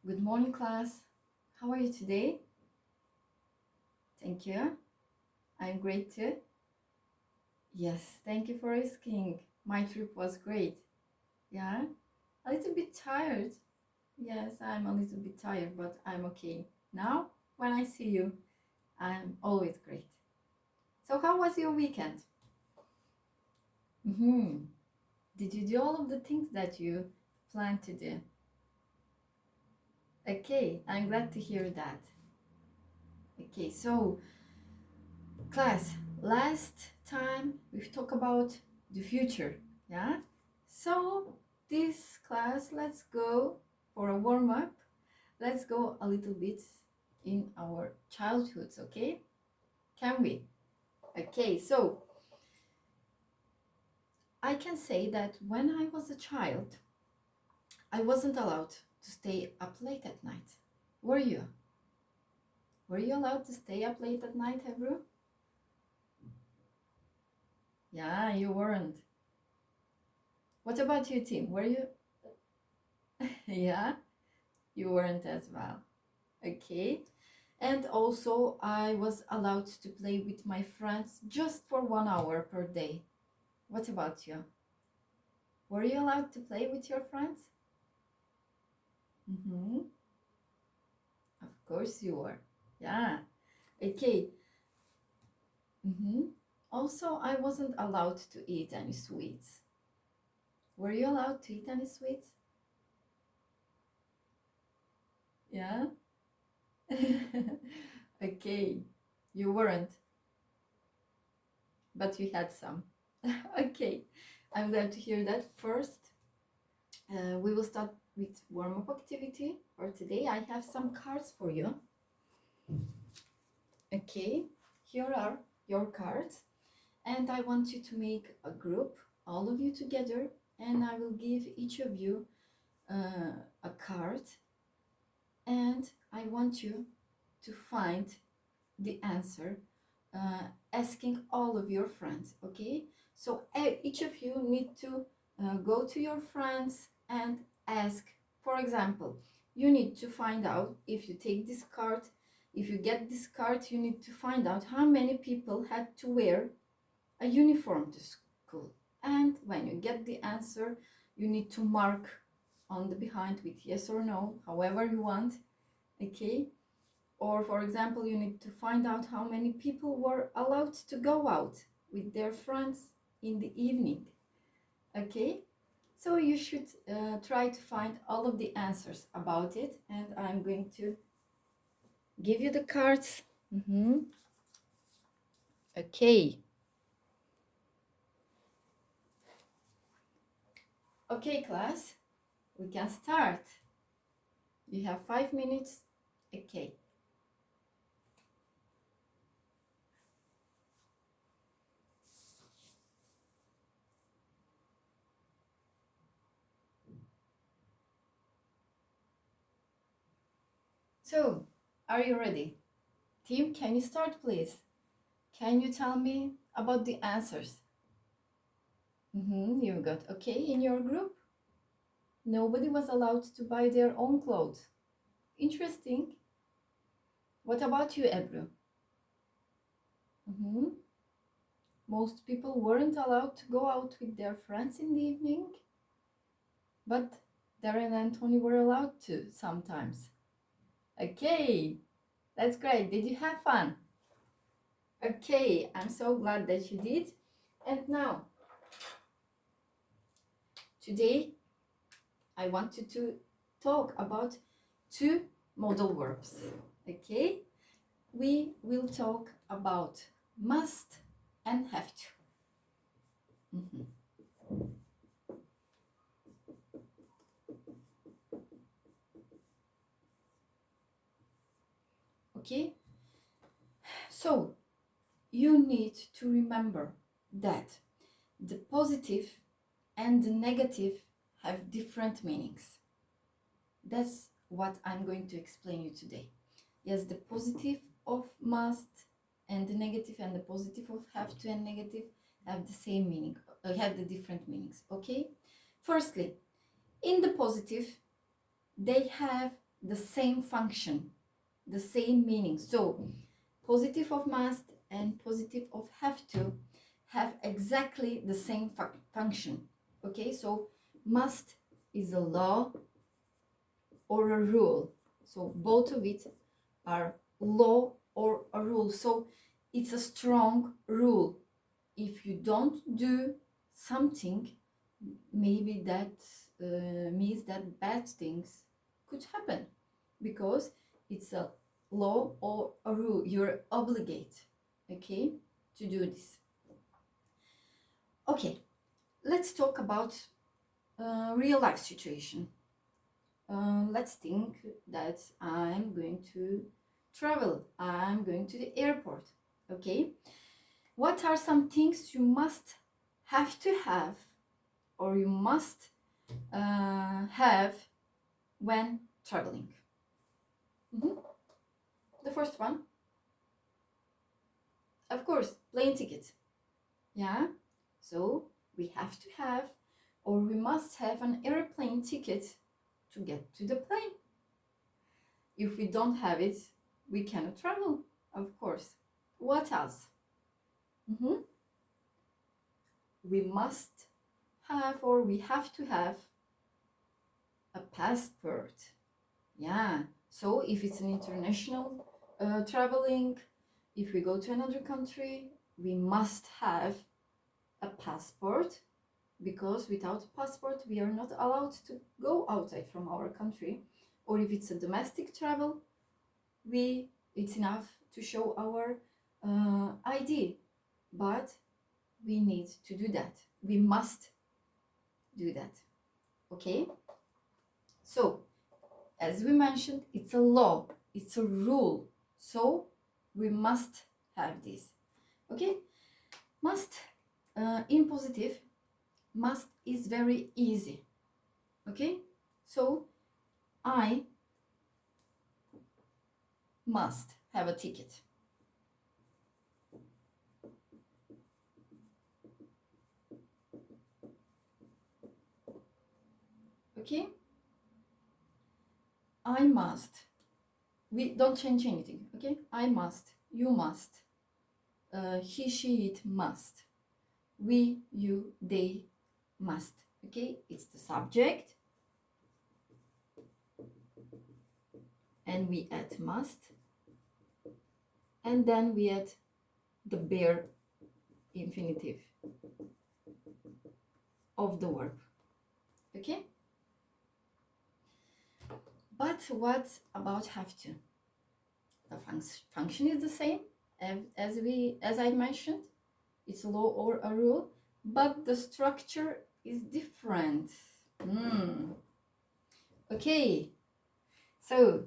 Good morning, class. How are you today? Thank you. I'm great too. Yes, thank you for asking. My trip was great. Yeah, a little bit tired. Yes, I'm a little bit tired, but I'm okay. Now, when I see you, I'm always great. So, how was your weekend? Mm-hmm. Did you do all of the things that you planned to do? Okay, I'm glad to hear that. Okay, so class, last time we've talked about the future, yeah? So this class, let's go for a warm up. Let's go a little bit in our childhoods, okay? Can we? Okay, so I can say that when I was a child, I wasn't allowed to stay up late at night. Were you? Were you allowed to stay up late at night, Hebrew? Yeah, you weren't. What about you, Tim? Were you? Yeah, you weren't as well. Okay. And also, I was allowed to play with my friends just for 1 hour per day. What about you? Were you allowed to play with your friends? Mm-hmm. Of course you were. Yeah. Okay. Mm-hmm. Also, I wasn't allowed to eat any sweets. Were you allowed to eat any sweets? Yeah. Okay. You weren't, but you had some. Okay. I'm glad to hear that. First, we will start with warm-up activity for today. I have some cards for you. Okay, here are your cards, and I want you to make a group, all of you together, and I will give each of you a card, and I want you to find the answer, asking all of your friends. Okay, so each of you need to go to your friends and ask. For example, you need to find out, if you take this card, if you get this card, you need to find out how many people had to wear a uniform to school. And when you get the answer, you need to mark on the behind with yes or no, however you want. Okay, or for example, you need to find out how many people were allowed to go out with their friends in the evening. Okay, so you should try to find all of the answers about it, and I'm going to give you the cards. Okay. Okay, class, we can start. You have 5 minutes. Okay. So, are you ready? Team, can you start, please? Can you tell me about the answers? You've got, okay, in your group, nobody was allowed to buy their own clothes. Interesting. What about you, Ebru? Most people weren't allowed to go out with their friends in the evening, but Darren and Tony were allowed to sometimes. Okay, that's great. Did you have fun? Okay, I'm so glad that you did. And now, today, I wanted to talk about two modal verbs. Okay, we will talk about must and have to. Okay, so you need to remember that the positive and the negative have different meanings. That's what I'm going to explain you today. Yes, the positive of must and the negative and the positive of have to and negative have the same meaning, have the different meanings. Okay, firstly, in the positive, they have the same function, the same meaning. So positive of must and positive of have to have exactly the same function. Okay, so must is a law or a rule. So both of it are law or a rule. So it's a strong rule. If you don't do something, maybe that means that bad things could happen, because it's a law or a rule. You're obligated, okay, to do this. Okay, let's talk about real life situation. Let's think that I'm going to travel. I'm going to the airport. Okay, what are some things you must have to have, or you must have when traveling? The first one, of course, plane ticket. Yeah, so we have to have, or we must have an airplane ticket to get to the plane. If we don't have it, we cannot travel, of course. What else? We must have, or we have to have, a passport. Yeah, so if it's an international traveling, if we go to another country, we must have a passport, because without a passport we are not allowed to go outside from our country. Or if it's a domestic travel, it's enough to show our ID, but we need to do that. We must do that. Okay, so as we mentioned, it's a law, it's a rule, so we must have this. Okay, must in positive, must is very easy. Okay, so I must have a ticket. Okay, I must. We don't change anything. Okay, I must, you must, he, she, it must, we, you, they must. Okay, it's the subject, and we add must, and then we add the bare infinitive of the verb. Okay, but what about have to? The function is the same as I mentioned. It's a law or a rule, but the structure is different. Okay, so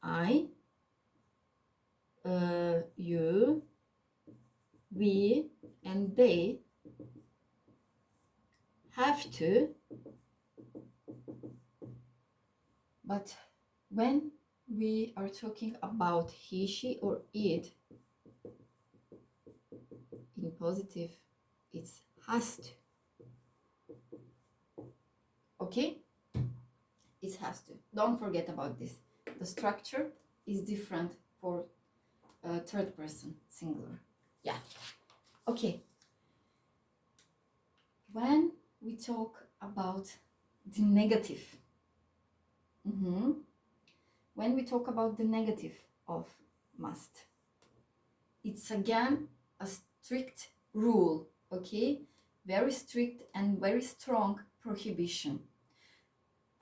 I, you, we, and they have to, but when we are talking about he, she, or it, in positive, it's has to. Okay, it has to. Don't forget about this. The structure is different for third person singular. Yeah. Okay, when we talk about the negative, when we talk about the negative of must, it's again a strict rule. Okay, very strict and very strong prohibition.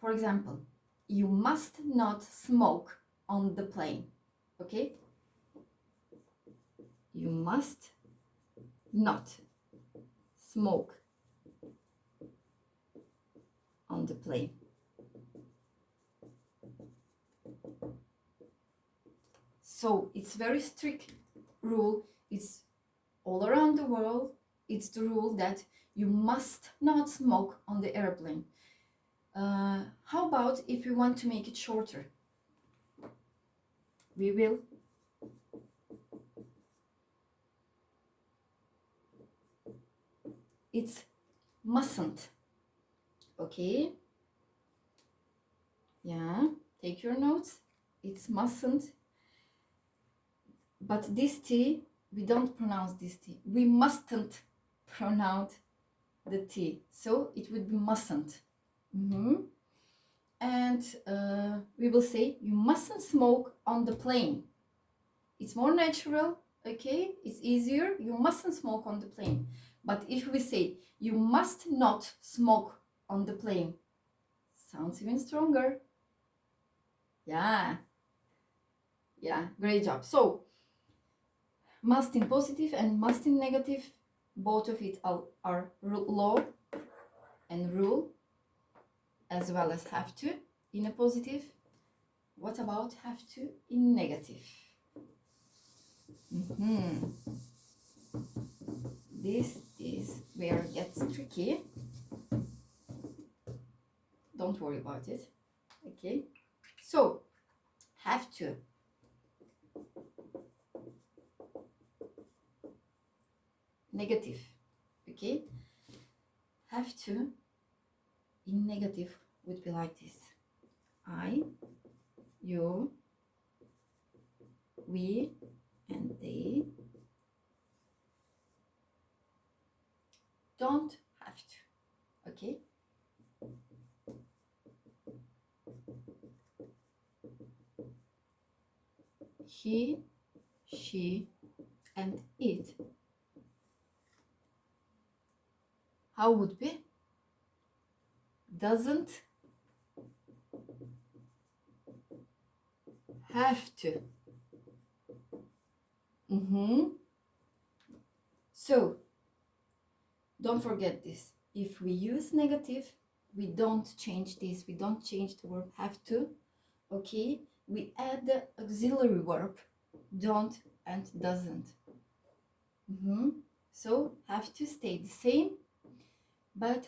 For example, you must not smoke on the plane. Okay, you must not smoke on the plane. So it's very strict rule. It's all around the world. It's the rule that you must not smoke on the airplane. How about if we want to make it shorter? We will. It's mustn't. Okay. Yeah. Take your notes. It's mustn't. But this T, we don't pronounce this T. We mustn't pronounce the T. So it would be mustn't. And we will say you mustn't smoke on the plane. It's more natural, okay? It's easier. You mustn't smoke on the plane. But if we say you must not smoke on the plane, sounds even stronger. Yeah, great job. So must in positive and must in negative, both of it are law and rule, as well as have to in a positive. What about have to in negative? This is where it gets tricky. Don't worry about it. Okay, so have to. Negative. Okay, have to in negative would be like this: I, you, we, and they don't have to. Okay, he, she, and it. How would be? Doesn't have to. So don't forget this. If we use negative, we don't change this. We don't change the verb have to. Okay, we add the auxiliary verb don't and doesn't. So have to stay the same, but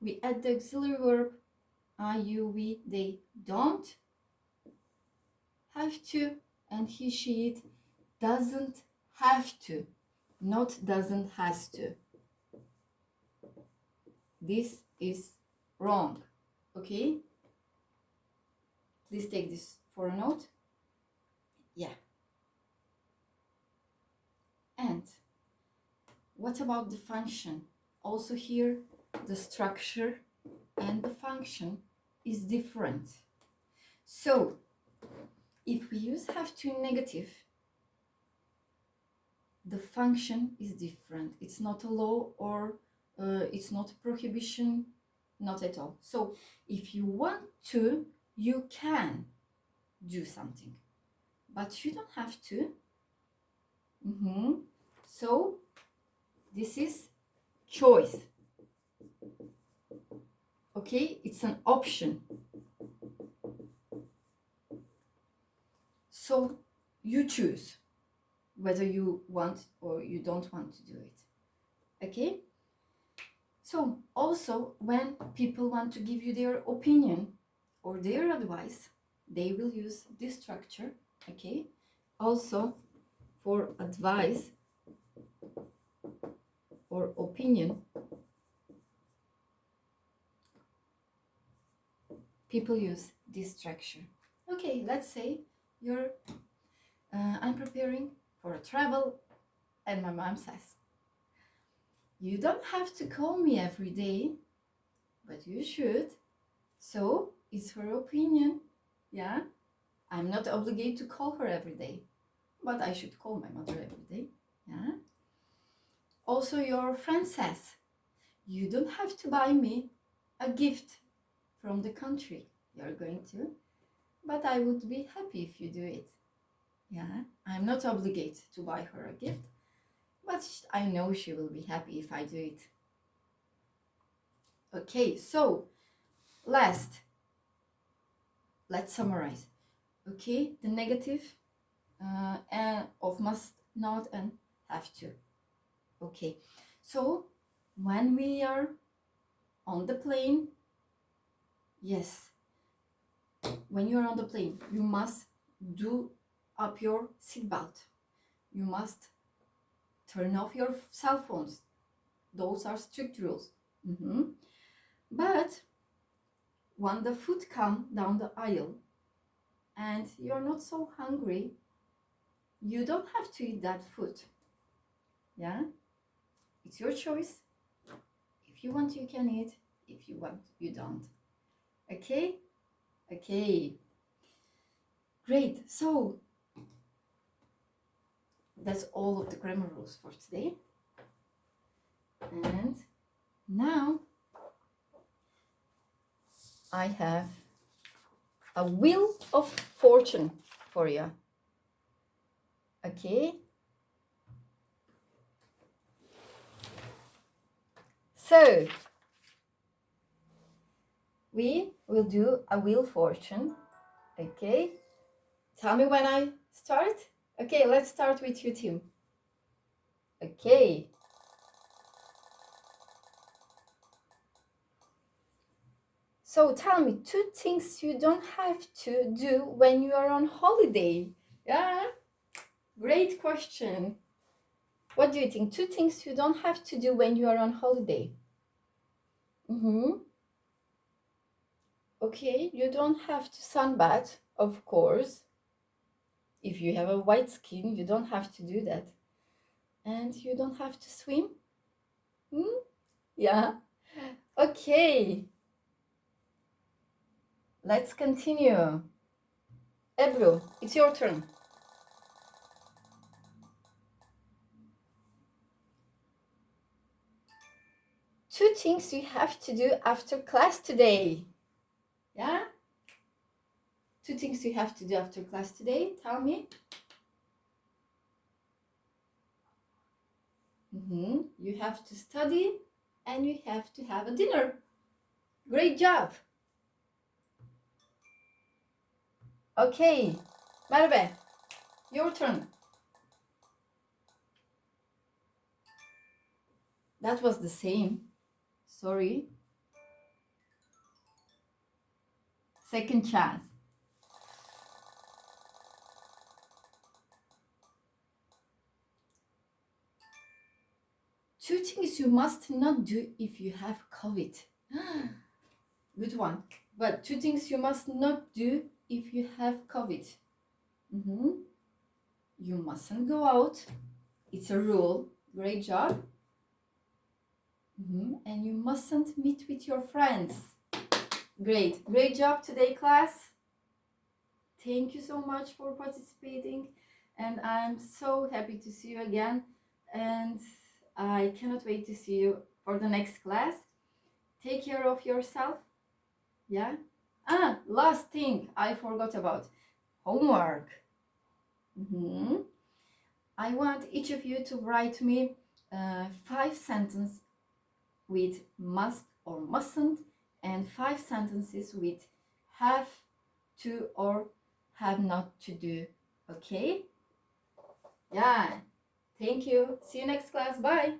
we add the auxiliary verb I, you, we, they don't have to, and he, she, it doesn't have to, not doesn't has to. This is wrong. Okay, please take this for a note. Yeah. And what about the function? Also here the structure and the function is different. So if we use have to in negative, the function is different. It's not a law or it's not a prohibition, not at all. So if you want to, you can do something, but you don't have to. So this is choice. Okay, it's an option. So you choose whether you want or you don't want to do it. Okay, so also when people want to give you their opinion or their advice, they will use this structure. Okay, also for advice or opinion, people use this structure. Okay, let's say I'm preparing for a travel and my mom says, you don't have to call me every day, but you should. So it's her opinion. Yeah, I'm not obligated to call her every day, but I should call my mother every day. Yeah. Also your friend says, you don't have to buy me a gift from the country you're going to, but I would be happy if you do it. Yeah, I'm not obligated to buy her a gift, but I know she will be happy if I do it. Okay, so last, let's summarize. Okay, the negative and of must, not, and have to. Okay, so when we are on the plane, yes, when you're on the plane, you must do up your seatbelt. You must turn off your cell phones. Those are strict rules. But when the food comes down the aisle, and you're not so hungry, you don't have to eat that food. Yeah, it's your choice. If you want, you can eat. If you want, you don't. Okay? Okay. Great. So that's all of the grammar rules for today. And now I have a wheel of fortune for you. Okay? So we will do a wheel fortune. Okay? Tell me when I start. Okay, let's start with you, Tim. Okay. So tell me 2 things you don't have to do when you are on holiday. Yeah, great question. What do you think? 2 things you don't have to do when you are on holiday. Okay, you don't have to sunbath, of course. If you have a white skin, you don't have to do that. And you don't have to swim. Yeah. Okay. Let's continue. Ebru, it's your turn. 2 things you have to do after class today. Yeah? 2 things you have to do after class today. Tell me. You have to study and you have to have a dinner. Great job. Okay. Merve, your turn. That was the same. Sorry. Second chance. 2 things you must not do if you have COVID. Good one. But 2 things you must not do if you have COVID. You mustn't go out. It's a rule. Great job. And you mustn't meet with your friends. Great job today, class. Thank you so much for participating, and I'm so happy to see you again, and I cannot wait to see you for the next class. Take care of yourself. Yeah. Last thing I forgot about: homework. I want each of you to write me 5 sentences with must or mustn't, and 5 sentences with have to or have not to do. Okay? Yeah. Thank you. See you next class. Bye.